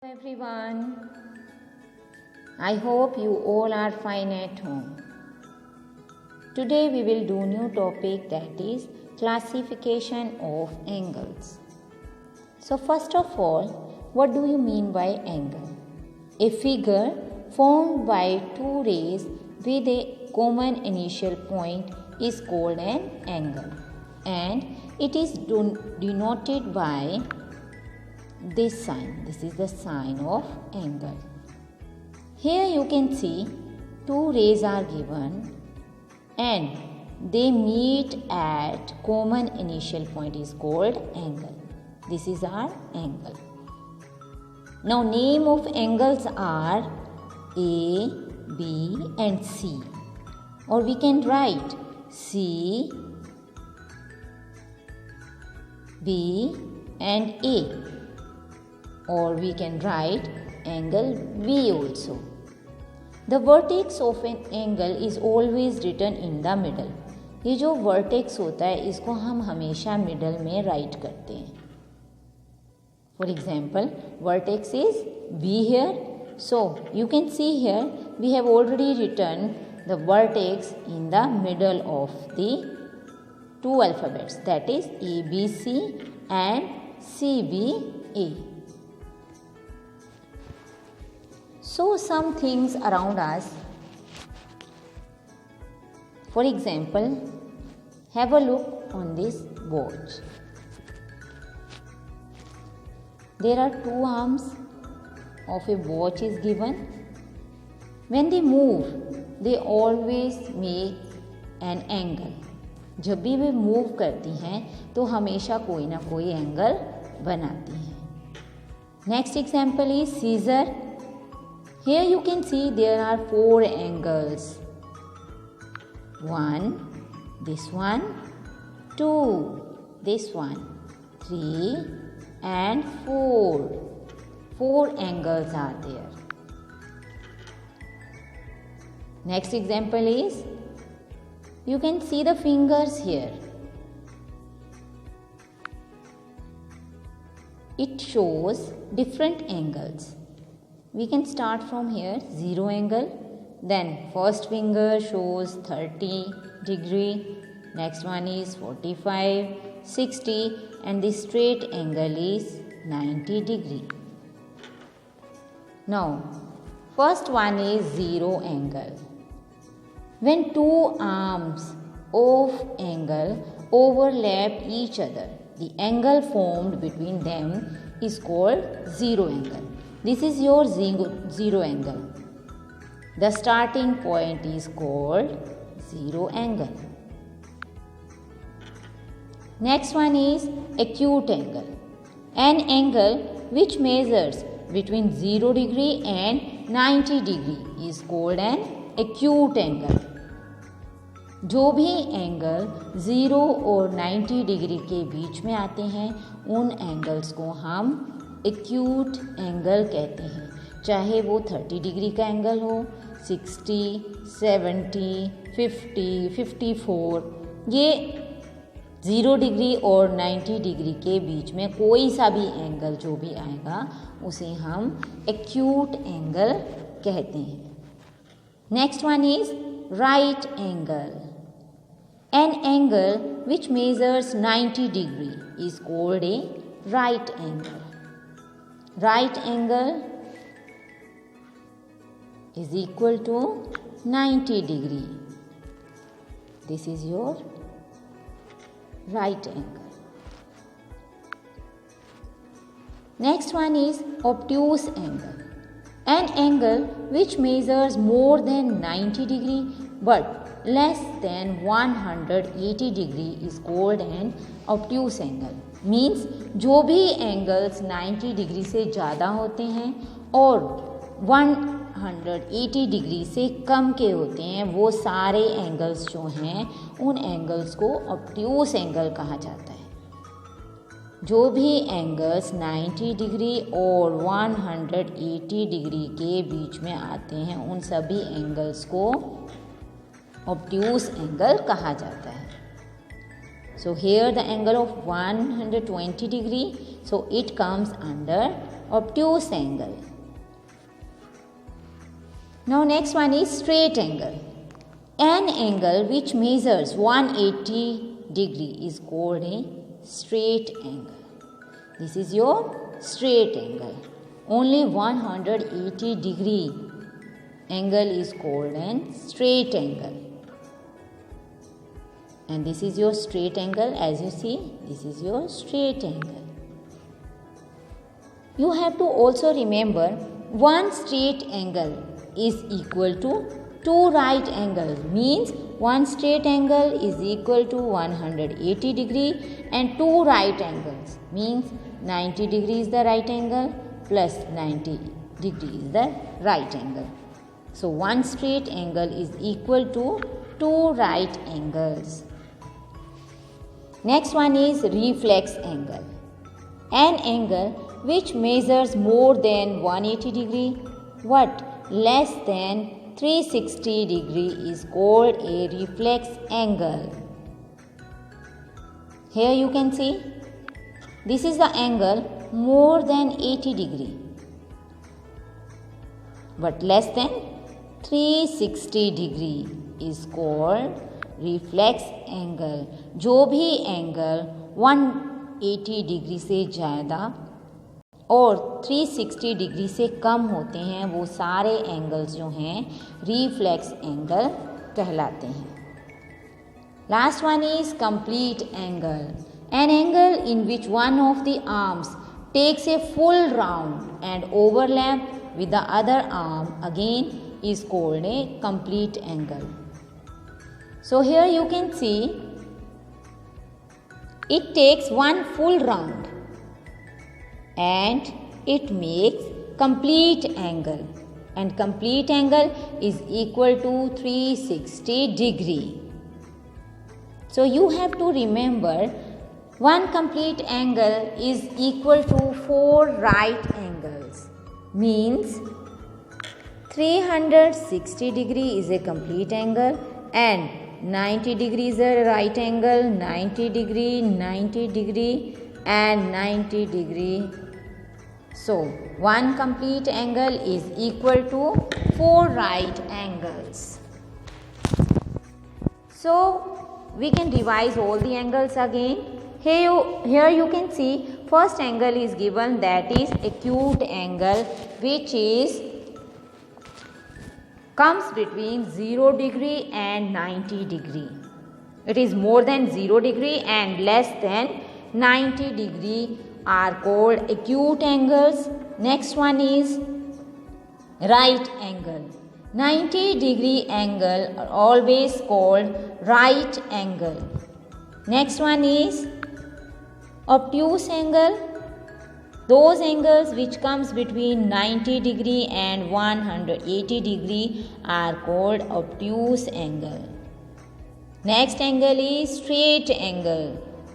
Everyone, I hope you all are fine at home. Today we will do new topic, that is classification of angles. So first of all, what do you mean by angle? A figure formed by two rays with a common initial point is called an angle, and it is denoted by this sign. This is the sign of angle. Here you can see two rays are given and they meet at common initial point is called angle. This is our angle. Now name of angles are A, B and C, or we can write C, B and A, or we can write angle B also. The vertex of an angle is always written in the middle. ये जो vertex होता है इसको हम हमेशा middle में write करते हैं. For example, vertex is B here. So you can see here we have already written the vertex in the middle of the two alphabets, that is ABC and CBA. So some things around us. For example, have a look on this watch. There are two arms of a watch is given. When they move, they always make an angle. जब भी वे move करती हैं तो हमेशा कोई ना कोई angle बनाती हैं. Next example is scissor. Here you can see there are four angles. 1, this one, 2, this one, 3 and 4. 4 angles are there. Next example is, you can see the fingers here. It shows different angles. We can start from here, 0 angle, then first finger shows 30 degree, next one is 45, 60 and the straight angle is 90 degree. Now, first one is 0 angle. When two arms of angle overlap each other, the angle formed between them is called 0 angle. This is your 0 angle. The starting point is called 0 angle. Next one is acute angle. An angle which measures between 0 degree and 90 degree is called an acute angle. जो भी angle 0 और 90 degree के बीच में आते हैं उन angles को हम एक्यूट एंगल कहते हैं. चाहे वो 30 डिग्री का एंगल हो, 60, 70, 50, 54, ये 0 डिग्री और 90 डिग्री के बीच में कोई सा भी एंगल जो भी आएगा उसे हम एक्यूट एंगल कहते हैं. Next one is right angle. An angle which measures 90 degree is called a right angle. Right angle is equal to 90 degree. This is your right angle. Next one is obtuse angle. An angle which measures more than 90 degree but less than 180 degree is called an obtuse angle. Means जो भी angles 90 degree से ज़्यादा होते हैं और 180 degree से कम के होते हैं वो सारे एंगल्स जो हैं उन एंगल्स को obtuse एंगल कहा जाता है. जो भी एंगल्स 90 डिग्री और 180 डिग्री के बीच में आते हैं उन सभी एंगल्स को obtuse angle कहा जाता है. So here the angle of 120 degree, so it comes under obtuse angle. Now next one is straight angle. An angle which measures 180 degree is called a straight angle. This is your straight angle. Only 180 degree angle is called an straight angle. And this is your straight angle. As you see, this is your straight angle. You have to also remember one straight angle is equal to two right angles. Means one straight angle is equal to 180 degree and two right angles. Means 90 degree is the right angle plus 90 degree is the right angle. So one straight angle is equal to two right angles. Next one is reflex angle. An angle which measures more than 180 degree but less than 360 degree is called a reflex angle. Here you can see this is the angle more than 80 degree but less than 360 degree is called reflex angle. जो भी angle 180 degree से ज़्यादा और 360 degree से कम होते हैं वो सारे एंगल्स जो हैं रिफ्लेक्स एंगल कहलाते हैं. Last one is complete angle. An angle in which one of the arms takes a full round and overlap with the other arm again is called a complete angle. So here you can see it takes one full round and it makes complete angle, and complete angle is equal to 360 degree. So you have to remember one complete angle is equal to 4 right angles. Means 360 degree is a complete angle and 90 degree is a right angle, 90 degree, 90 degree and 90 degree. So one complete angle is equal to 4 right angles. So we can revise all the angles again. Here you can see first angle is given, that is acute angle, which is comes between 0 degree and 90 degree. It is more than 0 degree and less than 90 degree are called acute angles. Next one is right angle. 90 degree angle are always called right angle. Next one is obtuse angle. Those angles which comes between 90 degree and 180 degree are called obtuse angle. Next angle is straight angle.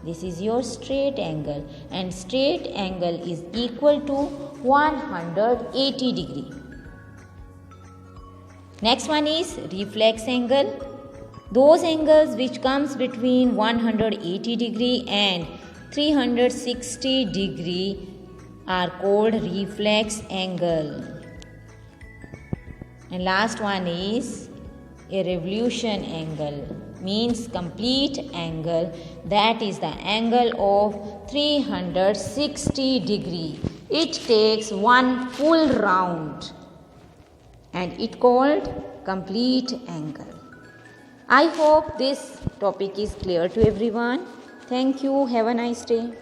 This is your straight angle, and straight angle is equal to 180 degree. Next one is reflex angle. Those angles which comes between 180 degree and 360 degree are called reflex angle. And last one is a revolution angle, means complete angle, that is the angle of 360 degree. It takes one full round and it called complete angle. I hope this topic is clear to everyone. Thank you. Have a nice day.